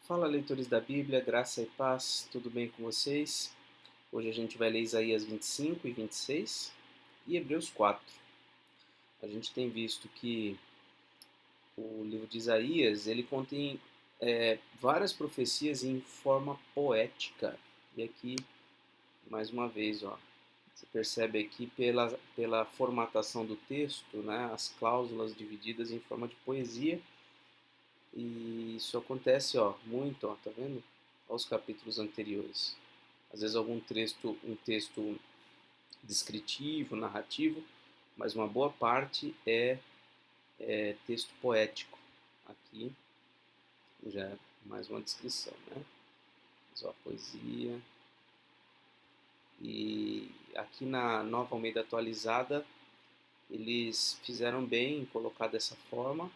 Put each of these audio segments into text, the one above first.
Fala, leitores da Bíblia, graça e paz, tudo bem com vocês? Hoje a gente vai ler Isaías 25 e 26 e Hebreus 4. A gente tem visto que o livro de Isaías, ele contém várias profecias em forma poética. E aqui, mais uma vez, você percebe aqui pela formatação do texto, né, as cláusulas divididas em forma de poesia. E isso acontece, muito, tá vendo? Aos capítulos anteriores. Às vezes um texto descritivo, narrativo, mas uma boa parte é texto poético. Aqui já é mais uma descrição, né? Mas, poesia. E aqui na Nova Almeida Atualizada, eles fizeram bem em colocar dessa forma,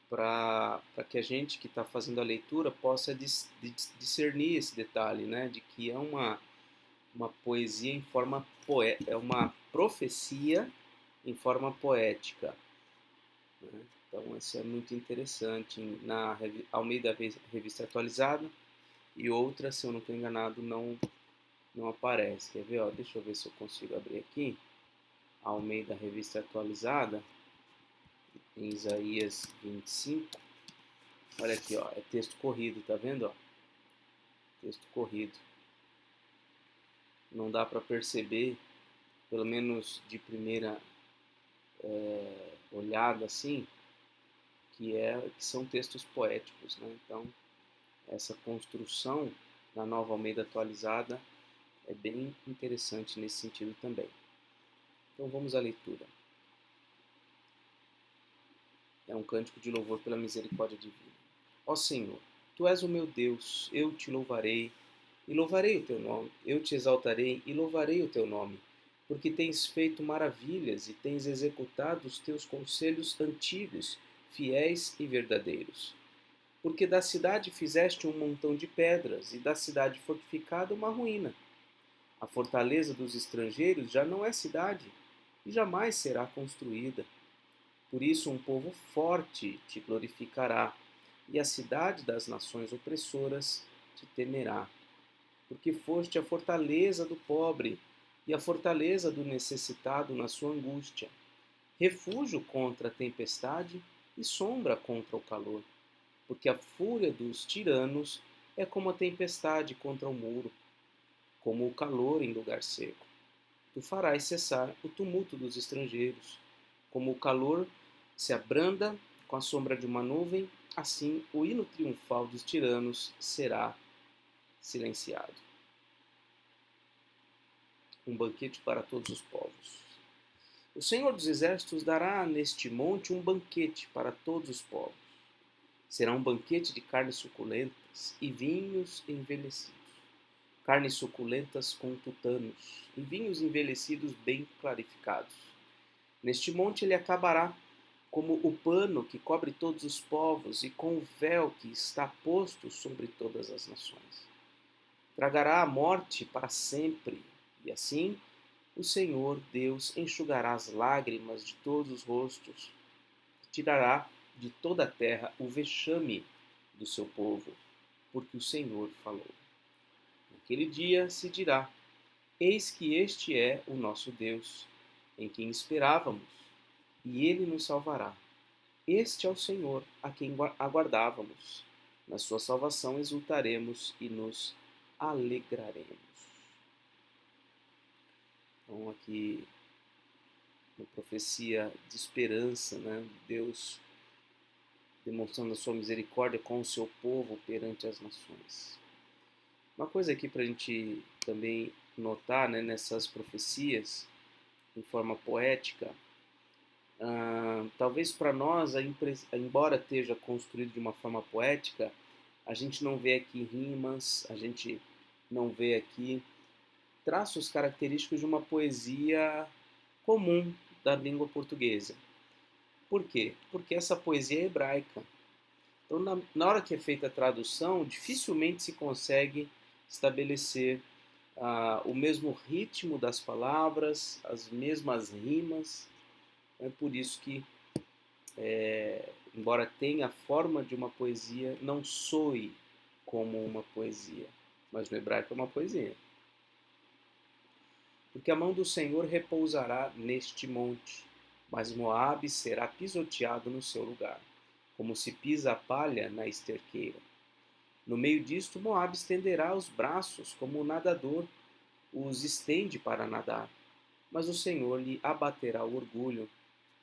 para que a gente que está fazendo a leitura possa discernir esse detalhe, né, de que é uma poesia em forma poética, é uma profecia em forma poética, né? Então isso é muito interessante na Almeida Revista Atualizada, e outra, se eu não estou enganado, não aparece. Quer ver? Deixa eu ver se eu consigo abrir aqui a Almeida Revista Atualizada em Isaías 25. Olha aqui, é texto corrido, tá vendo? Texto corrido. Não dá para perceber, pelo menos de primeira olhada assim, que são textos poéticos, né? Então, essa construção na Nova Almeida Atualizada é bem interessante nesse sentido também. Então, vamos à leitura. É um cântico de louvor pela misericórdia divina. Ó Senhor, Tu és o meu Deus, eu te louvarei e louvarei o Teu nome. Eu te exaltarei e louvarei o Teu nome, porque tens feito maravilhas e tens executado os Teus conselhos antigos, fiéis e verdadeiros. Porque da cidade fizeste um montão de pedras, e da cidade fortificada uma ruína. A fortaleza dos estrangeiros já não é cidade, e jamais será construída. Por isso um povo forte te glorificará, e a cidade das nações opressoras te temerá. Porque foste a fortaleza do pobre, e a fortaleza do necessitado na sua angústia, refúgio contra a tempestade e sombra contra o calor. Porque a fúria dos tiranos é como a tempestade contra o muro, como o calor em lugar seco. Tu farás cessar o tumulto dos estrangeiros. Como o calor se abranda com a sombra de uma nuvem, assim o hino triunfal dos tiranos será silenciado. Um banquete para todos os povos. O Senhor dos Exércitos dará neste monte um banquete para todos os povos. Será um banquete de carnes suculentas e vinhos envelhecidos. Carnes suculentas com tutanos e vinhos envelhecidos bem clarificados. Neste monte ele acabará como o pano que cobre todos os povos e com o véu que está posto sobre todas as nações. Tragará a morte para sempre, e assim o Senhor Deus enxugará as lágrimas de todos os rostos, e tirará de toda a terra o vexame do seu povo, porque o Senhor falou. Naquele dia se dirá: Eis que este é o nosso Deus, em quem esperávamos, e ele nos salvará. Este é o Senhor, a quem aguardávamos. Na sua salvação exultaremos e nos alegraremos. Então, aqui, uma profecia de esperança, né? Deus demonstrando a sua misericórdia com o seu povo perante as nações. Uma coisa aqui para a gente também notar, né, nessas profecias, em forma poética, talvez para nós, embora esteja construído de uma forma poética, a gente não vê aqui rimas, a gente não vê aqui traços característicos de uma poesia comum da língua portuguesa. Por quê? Porque essa poesia é hebraica. Então, na hora que é feita a tradução, dificilmente se consegue estabelecer o mesmo ritmo das palavras, as mesmas rimas. É por isso que embora tenha a forma de uma poesia, não soe como uma poesia, mas no hebraico é uma poesia. Porque a mão do Senhor repousará neste monte, mas Moabe será pisoteado no seu lugar, como se pisa a palha na esterqueira. No meio disto, Moabe estenderá os braços como o nadador os estende para nadar, mas o Senhor lhe abaterá o orgulho,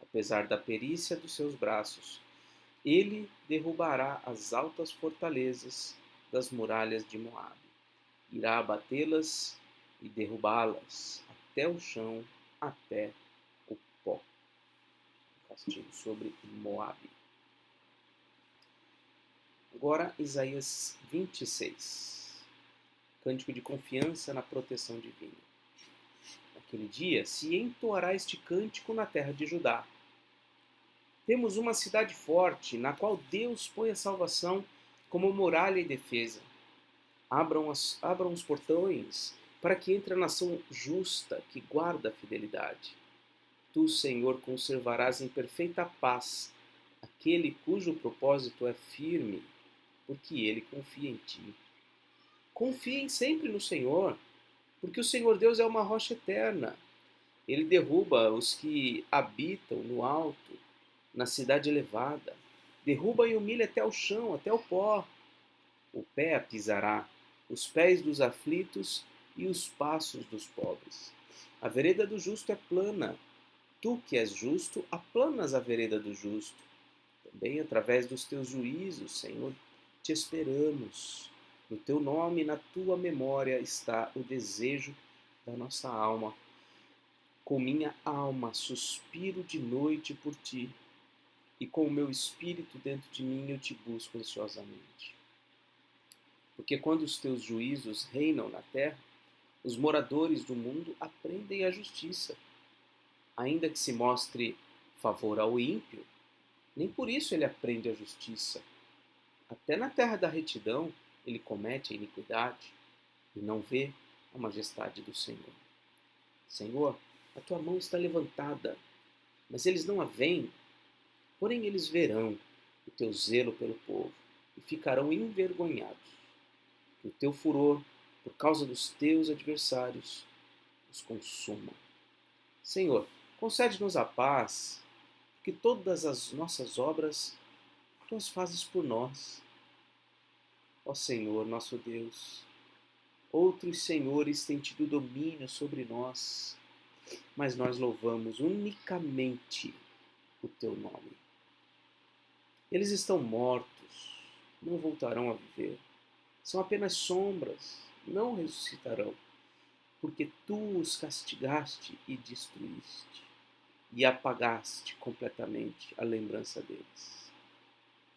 apesar da perícia dos seus braços. Ele derrubará as altas fortalezas das muralhas de Moabe. Irá abatê-las e derrubá-las até o chão, até o pó. Castigo sobre Moabe. Agora, Isaías 26. Cântico de confiança na proteção divina. Naquele dia se entoará este cântico na terra de Judá. Temos uma cidade forte, na qual Deus põe a salvação como muralha e defesa. Abram os portões, para que entre a nação justa, que guarda a fidelidade. Tu, Senhor, conservarás em perfeita paz aquele cujo propósito é firme, porque ele confia em ti. Confiem sempre no Senhor, porque o Senhor Deus é uma rocha eterna. Ele derruba os que habitam no alto, na cidade elevada. Derruba e humilha até o chão, até o pó. O pé a pisará, os pés dos aflitos e os passos dos pobres. A vereda do justo é plana. Tu que és justo, aplanas a vereda do justo. Também através dos teus juízos, Senhor, te esperamos. No teu nome e na tua memória está o desejo da nossa alma. Com minha alma suspiro de noite por ti, e com o meu espírito dentro de mim eu te busco ansiosamente. Porque quando os teus juízos reinam na terra, os moradores do mundo aprendem a justiça. Ainda que se mostre favor ao ímpio, nem por isso ele aprende a justiça. Até na terra da retidão ele comete a iniquidade e não vê a majestade do Senhor. Senhor, a tua mão está levantada, mas eles não a veem. Porém eles verão o teu zelo pelo povo e ficarão envergonhados. Que o teu furor, por causa dos teus adversários, os consuma. Senhor, concede-nos a paz, porque todas as nossas obras tu as fazes por nós. Ó Senhor, nosso Deus, outros senhores têm tido domínio sobre nós, mas nós louvamos unicamente o teu nome. Eles estão mortos, não voltarão a viver. São apenas sombras, não ressuscitarão, porque tu os castigaste e destruíste, e apagaste completamente a lembrança deles.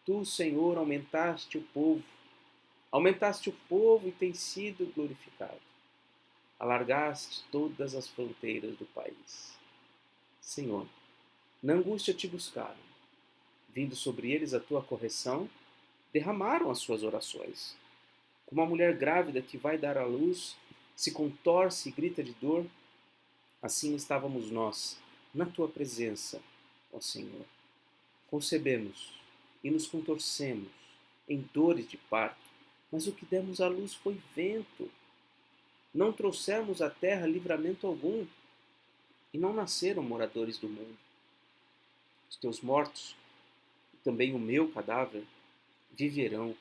Tu, Senhor, aumentaste o povo e tem sido glorificado. Alargaste todas as fronteiras do país. Senhor, na angústia te buscaram. Vindo sobre eles a tua correção, derramaram as suas orações. Como a mulher grávida que vai dar à luz, se contorce e grita de dor, assim estávamos nós, na tua presença, ó Senhor. Concebemos e nos contorcemos em dores de parto, mas o que demos à luz foi vento. Não trouxemos à terra livramento algum, e não nasceram moradores do mundo. Os teus mortos, e também o meu cadáver, viverão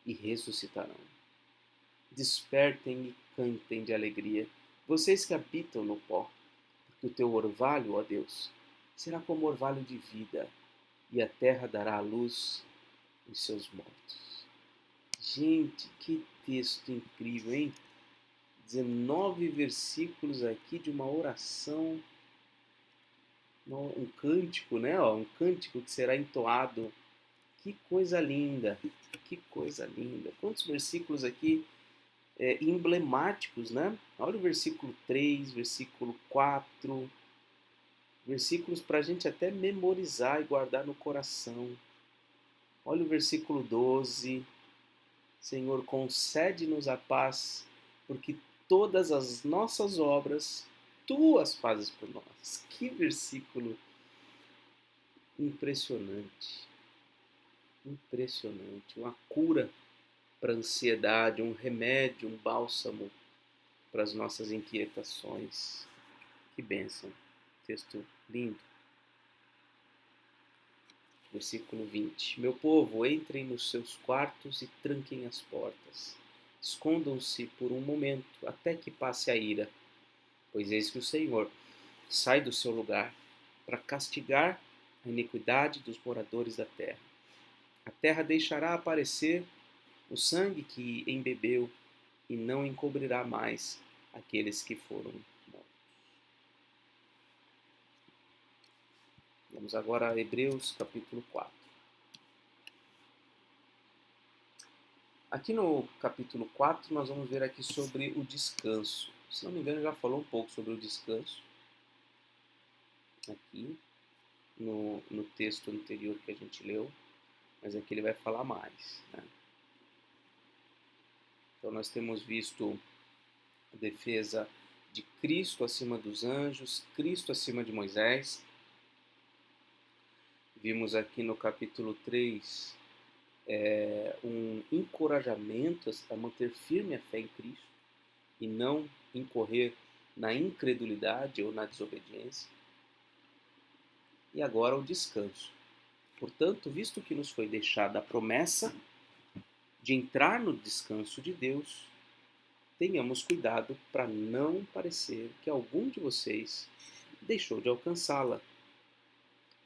e ressuscitarão. Despertem e cantem de alegria, vocês que habitam no pó, porque o teu orvalho, ó Deus, será como orvalho de vida, e a terra dará à luz os seus mortos. Gente, que texto incrível, hein? 19 versículos aqui de uma oração, um cântico, né? Um cântico que será entoado. Que coisa linda, que coisa linda. Quantos versículos aqui emblemáticos, né? Olha o versículo 3, versículo 4, versículos para a gente até memorizar e guardar no coração. Olha o versículo 12, Senhor, concede-nos a paz, porque todas as nossas obras tu as fazes por nós. Que versículo impressionante. Impressionante. Uma cura para a ansiedade, um remédio, um bálsamo para as nossas inquietações. Que bênção. Texto lindo. Versículo 20. Meu povo, entrem nos seus quartos e tranquem as portas. Escondam-se por um momento, até que passe a ira. Pois eis que o Senhor sai do seu lugar para castigar a iniquidade dos moradores da terra. A terra deixará aparecer o sangue que embebeu e não encobrirá mais aqueles que foram mortos. Vamos agora a Hebreus capítulo 4. Aqui no capítulo 4 nós vamos ver aqui sobre o descanso. Se não me engano, já falou um pouco sobre o descanso aqui no texto anterior que a gente leu, mas aqui ele vai falar mais, né? Então nós temos visto a defesa de Cristo acima dos anjos, Cristo acima de Moisés. Vimos aqui no capítulo 3 um encorajamento a manter firme a fé em Cristo e não incorrer na incredulidade ou na desobediência. E agora o descanso. Portanto, visto que nos foi deixada a promessa de entrar no descanso de Deus, tenhamos cuidado para não parecer que algum de vocês deixou de alcançá-la,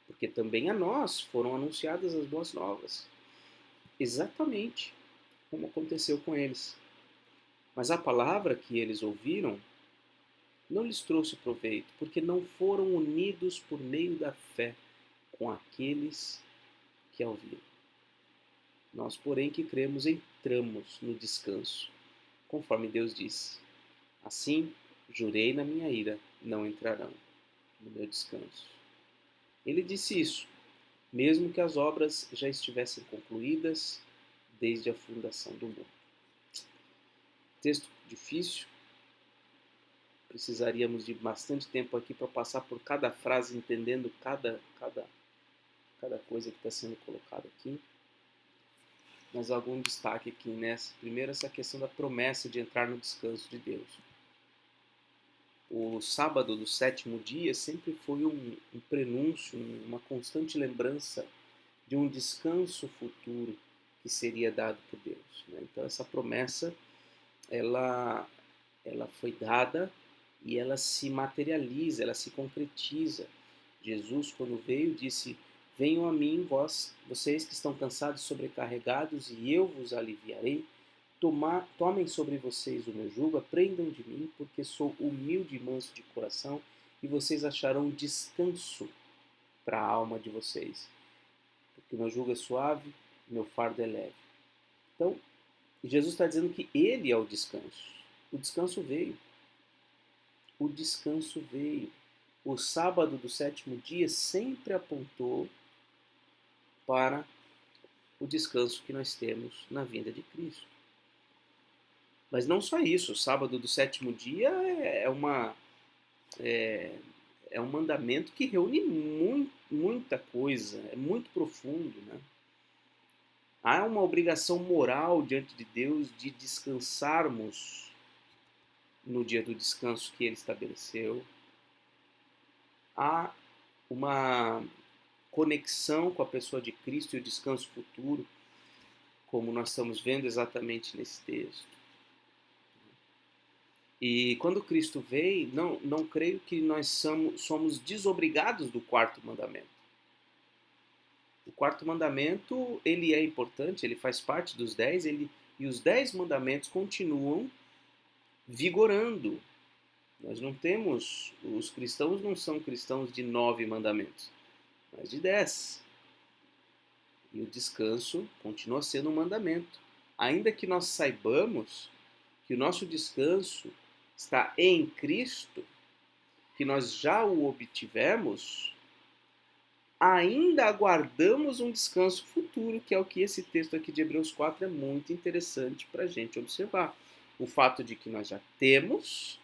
porque também a nós foram anunciadas as boas novas, exatamente como aconteceu com eles. Mas a palavra que eles ouviram não lhes trouxe proveito, porque não foram unidos por meio da fé com aqueles que a ouviram. Nós, porém, que cremos, entramos no descanso, conforme Deus disse. Assim, jurei na minha ira, não entrarão no meu descanso. Ele disse isso, mesmo que as obras já estivessem concluídas desde a fundação do mundo. Texto difícil. Precisaríamos de bastante tempo aqui para passar por cada frase, entendendo cada coisa que está sendo colocada aqui. Mas algum destaque aqui nessa. Primeiro, essa questão da promessa de entrar no descanso de Deus. O sábado do sétimo dia sempre foi um prenúncio, uma constante lembrança de um descanso futuro que seria dado por Deus, né? Então essa promessa, ela foi dada e ela se materializa, ela se concretiza. Jesus, quando veio, disse: venham a mim, vocês que estão cansados e sobrecarregados, e eu vos aliviarei. Tomem sobre vocês o meu jugo, aprendam de mim, porque sou humilde e manso de coração, e vocês acharão descanso para a alma de vocês. Porque o meu jugo é suave, meu fardo é leve. Então, Jesus está dizendo que Ele é o descanso. O descanso veio. O descanso veio. O sábado do sétimo dia sempre apontou para o descanso que nós temos na vinda de Cristo. Mas não só isso, o sábado do sétimo dia é um mandamento que reúne muita coisa, é muito profundo, né? Há uma obrigação moral diante de Deus de descansarmos no dia do descanso que Ele estabeleceu. Há uma conexão com a pessoa de Cristo e o descanso futuro, como nós estamos vendo exatamente nesse texto. E quando Cristo veio, não creio que nós somos desobrigados do quarto mandamento. O quarto mandamento, ele é importante, ele faz parte dos 10, e os 10 mandamentos continuam vigorando. Nós não temos, os cristãos não são cristãos de 9 mandamentos, mas de 10. E o descanso continua sendo um mandamento. Ainda que nós saibamos que o nosso descanso está em Cristo, que nós já o obtivemos, ainda aguardamos um descanso futuro, que é o que esse texto aqui de Hebreus 4 é muito interessante para a gente observar. O fato de que nós já temos,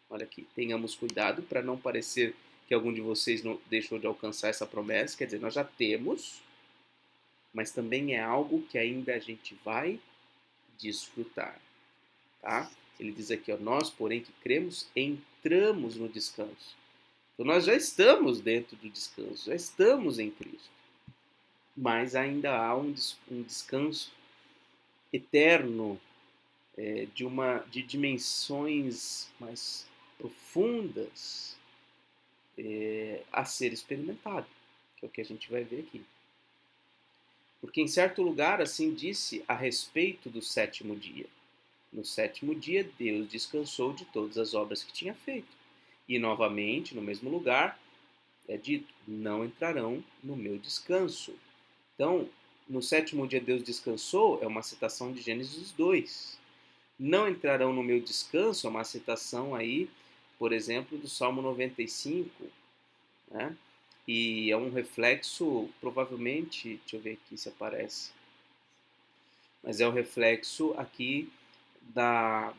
olha aqui, tenhamos cuidado para não parecer que algum de vocês não deixou de alcançar essa promessa, quer dizer, nós já temos, mas também é algo que ainda a gente vai desfrutar, tá? Ele diz aqui, ó, nós, porém, que cremos, entramos no descanso. Então nós já estamos dentro do descanso, já estamos em Cristo, mas ainda há um descanso eterno, de dimensões mais profundas, a ser experimentado, que é o que a gente vai ver aqui. Porque em certo lugar assim disse a respeito do sétimo dia. No sétimo dia Deus descansou de todas as obras que tinha feito. E novamente, no mesmo lugar, é dito, não entrarão no meu descanso. Então, no sétimo dia Deus descansou, é uma citação de Gênesis 2. Não entrarão no meu descanso, é uma citação aí, por exemplo, do Salmo 95, né? E é um reflexo, provavelmente, deixa eu ver aqui se aparece, mas é o reflexo aqui da,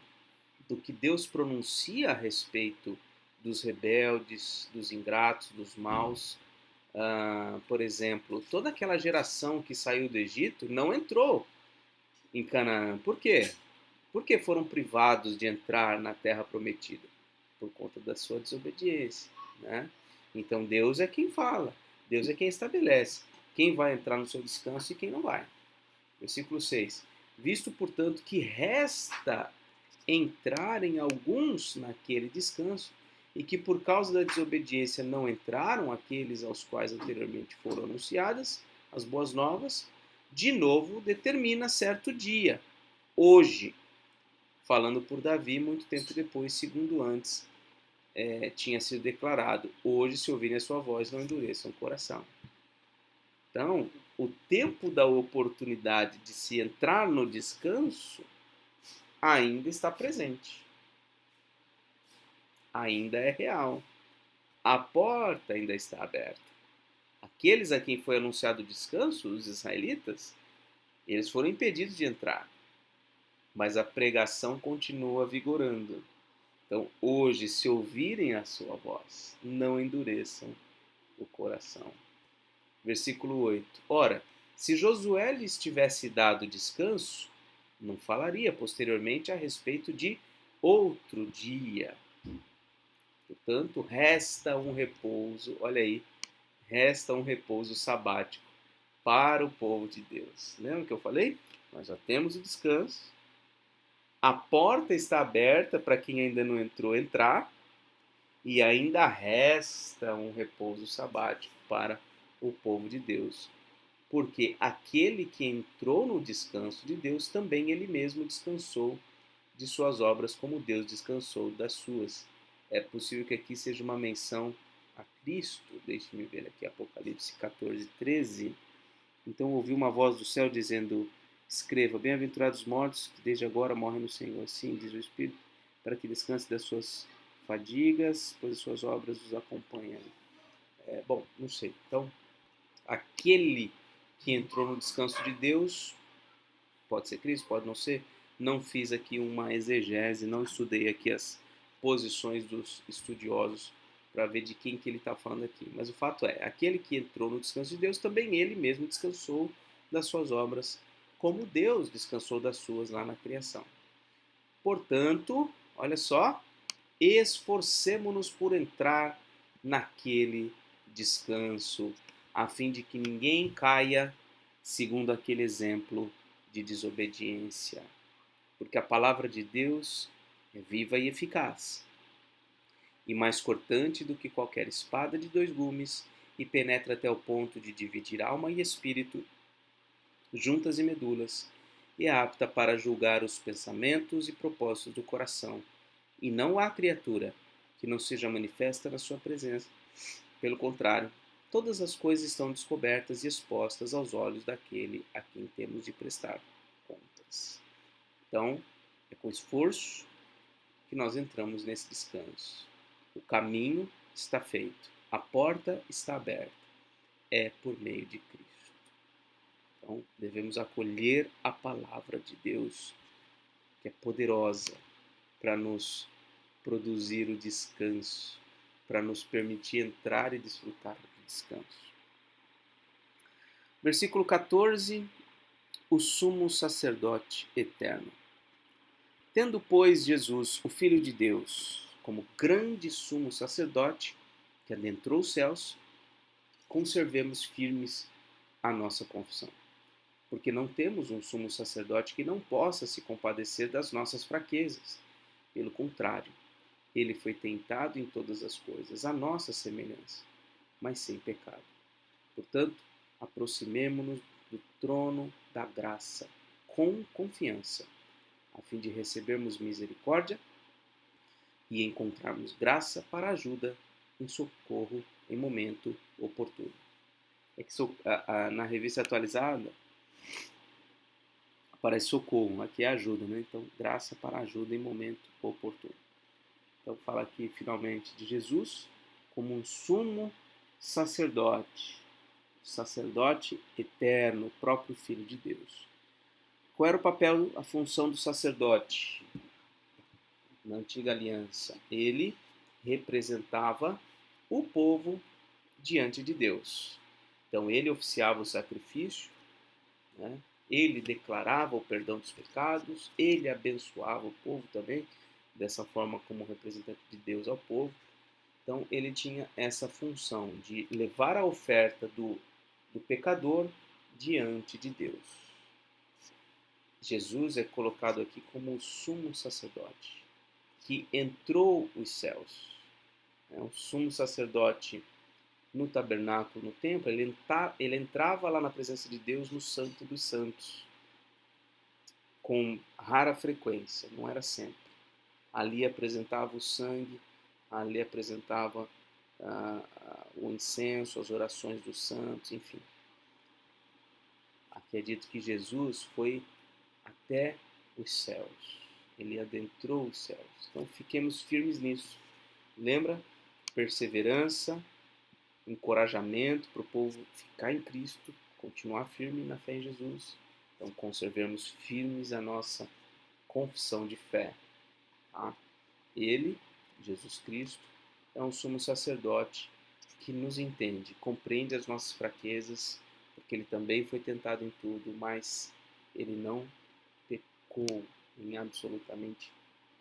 do que Deus pronuncia a respeito dos rebeldes, dos ingratos, dos maus. Por exemplo, toda aquela geração que saiu do Egito não entrou em Canaã. Por quê? Porque foram privados de entrar na terra prometida? Por conta da sua desobediência, né? Então Deus é quem fala, Deus é quem estabelece quem vai entrar no seu descanso e quem não vai. Versículo 6. Visto, portanto, que resta entrarem alguns naquele descanso, e que por causa da desobediência não entraram aqueles aos quais anteriormente foram anunciadas as boas novas, de novo determina certo dia, hoje, falando por Davi muito tempo depois, segundo antes tinha sido declarado, hoje se ouvirem a sua voz não endureçam o coração. Então, o tempo da oportunidade de se entrar no descanso ainda está presente. Ainda é real. A porta ainda está aberta. Aqueles a quem foi anunciado o descanso, os israelitas, eles foram impedidos de entrar. Mas a pregação continua vigorando. Então, hoje, se ouvirem a sua voz, não endureçam o coração. Versículo 8. Ora, se Josué lhes tivesse dado descanso, não falaria posteriormente a respeito de outro dia. Portanto, resta um repouso, olha aí, resta um repouso sabático para o povo de Deus. Lembra que eu falei? Nós já temos o descanso, a porta está aberta para quem ainda não entrou entrar, e ainda resta um repouso sabático para o povo de Deus. Porque aquele que entrou no descanso de Deus, também ele mesmo descansou de suas obras, como Deus descansou das suas. É possível que aqui seja uma menção a Cristo. Deixe-me ver aqui, Apocalipse 14, 13. Então ouvi uma voz do céu dizendo, escreva, bem-aventurados os mortos, que desde agora morrem no Senhor. Assim diz o Espírito, para que descanse das suas fadigas, pois as suas obras os acompanham. Bom, não sei. Então, aquele que entrou no descanso de Deus, pode ser Cristo, pode não ser, não fiz aqui uma exegese, não estudei aqui as posições dos estudiosos para ver de quem que ele está falando aqui. Mas o fato é, aquele que entrou no descanso de Deus, também ele mesmo descansou das suas obras, como Deus descansou das suas lá na criação. Portanto, olha só, esforcemo-nos por entrar naquele descanso, a fim de que ninguém caia segundo aquele exemplo de desobediência. Porque a palavra de Deus é viva e eficaz, e mais cortante do que qualquer espada de dois gumes, e penetra até o ponto de dividir alma e espírito, juntas e medulas, e é apta para julgar os pensamentos e propósitos do coração. E não há criatura que não seja manifesta na sua presença. Pelo contrário, todas as coisas estão descobertas e expostas aos olhos daquele a quem temos de prestar contas. Então, é com esforço que nós entramos nesse descanso. O caminho está feito, a porta está aberta, é por meio de Cristo. Então, devemos acolher a palavra de Deus, que é poderosa para nos produzir o descanso, para nos permitir entrar e desfrutar do descanso. Versículo 14, o sumo sacerdote eterno. Tendo, pois, Jesus, o Filho de Deus, como grande sumo sacerdote, que adentrou os céus, conservemos firmes a nossa confissão. Porque não temos um sumo sacerdote que não possa se compadecer das nossas fraquezas. Pelo contrário, ele foi tentado em todas as coisas, à nossa semelhança, mas sem pecado. Portanto, aproximemo-nos do trono da graça com confiança, a fim de recebermos misericórdia e encontrarmos graça para ajuda em socorro em momento oportuno. É que na revista atualizada aparece socorro, aqui é ajuda, né? Então, graça para ajuda em momento oportuno. Então, fala aqui finalmente de Jesus como um sumo sacerdote, sacerdote eterno, o próprio Filho de Deus. Qual era o papel, a função do sacerdote na antiga aliança? Ele representava o povo diante de Deus. Então, ele oficiava o sacrifício, né? Ele declarava o perdão dos pecados, ele abençoava o povo também, dessa forma como representante de Deus ao povo. Então ele tinha essa função de levar a oferta do pecador diante de Deus. Jesus é colocado aqui como o sumo sacerdote, que entrou os céus. O sumo sacerdote no tabernáculo, no templo, ele entrava lá na presença de Deus no Santo dos Santos, com rara frequência, não era sempre. Ali apresentava o sangue, ali apresentava o incenso, as orações dos santos, enfim. Aqui é dito que Jesus foi até os céus, ele adentrou os céus. Então fiquemos firmes nisso. Lembra? Perseverança, encorajamento para o povo ficar em Cristo, continuar firme na fé em Jesus. Então conservemos firmes a nossa confissão de fé. Tá? Ele, Jesus Cristo, é um sumo sacerdote que nos entende, compreende as nossas fraquezas, porque ele também foi tentado em tudo, mas ele não pecou em absolutamente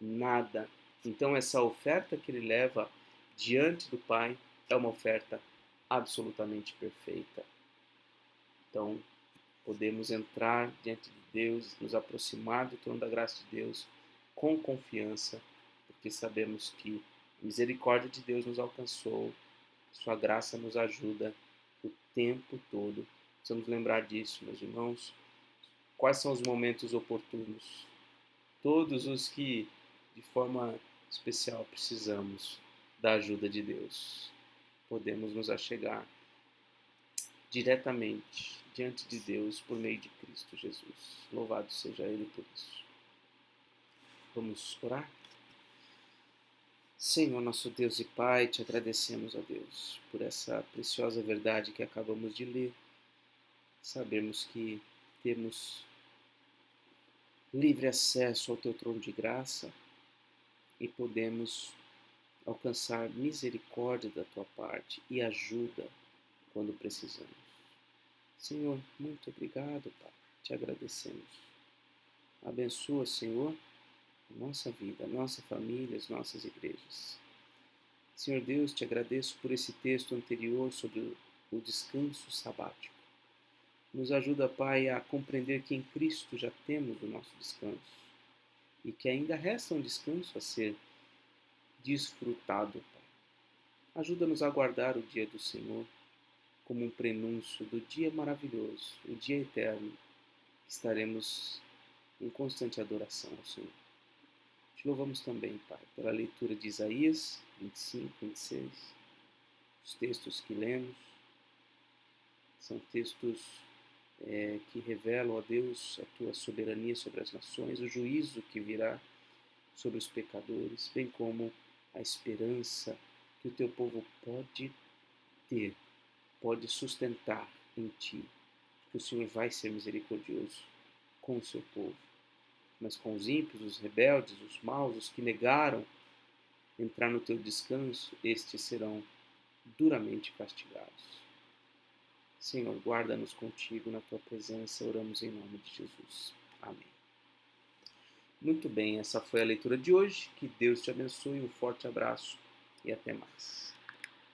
nada. Então essa oferta que ele leva diante do Pai é uma oferta absolutamente perfeita. Então podemos entrar diante de Deus, nos aproximar do trono da graça de Deus com confiança, porque sabemos que a misericórdia de Deus nos alcançou, sua graça nos ajuda o tempo todo. Precisamos lembrar disso, meus irmãos. Quais são os momentos oportunos? Todos os que, de forma especial, precisamos da ajuda de Deus. Podemos nos achegar diretamente diante de Deus por meio de Cristo Jesus. Louvado seja Ele por isso. Vamos orar? Senhor, nosso Deus e Pai, te agradecemos, ó Deus, por essa preciosa verdade que acabamos de ler. Sabemos que temos livre acesso ao Teu trono de graça e podemos alcançar misericórdia da Tua parte e ajuda quando precisamos. Senhor, muito obrigado, Pai. Te agradecemos. Abençoa, Senhor, a nossa vida, a nossa família, as nossas igrejas. Senhor Deus, te agradeço por esse texto anterior sobre o descanso sabático. Nos ajuda, Pai, a compreender que em Cristo já temos o nosso descanso e que ainda resta um descanso a ser desfrutado, Pai. Ajuda-nos a guardar o dia do Senhor como um prenúncio do dia maravilhoso, o dia eterno, que estaremos em constante adoração ao Senhor. Te louvamos também, Pai, pela leitura de Isaías 25, 26, os textos que lemos. São textos que revelam a Deus a Tua soberania sobre as nações, o juízo que virá sobre os pecadores, bem como a esperança que o Teu povo pode ter, pode sustentar em Ti, que o Senhor vai ser misericordioso com o Seu povo. Mas com os ímpios, os rebeldes, os maus, os que negaram entrar no teu descanso, estes serão duramente castigados. Senhor, guarda-nos contigo na tua presença, oramos em nome de Jesus. Amém. Muito bem, essa foi a leitura de hoje. Que Deus te abençoe, um forte abraço e até mais.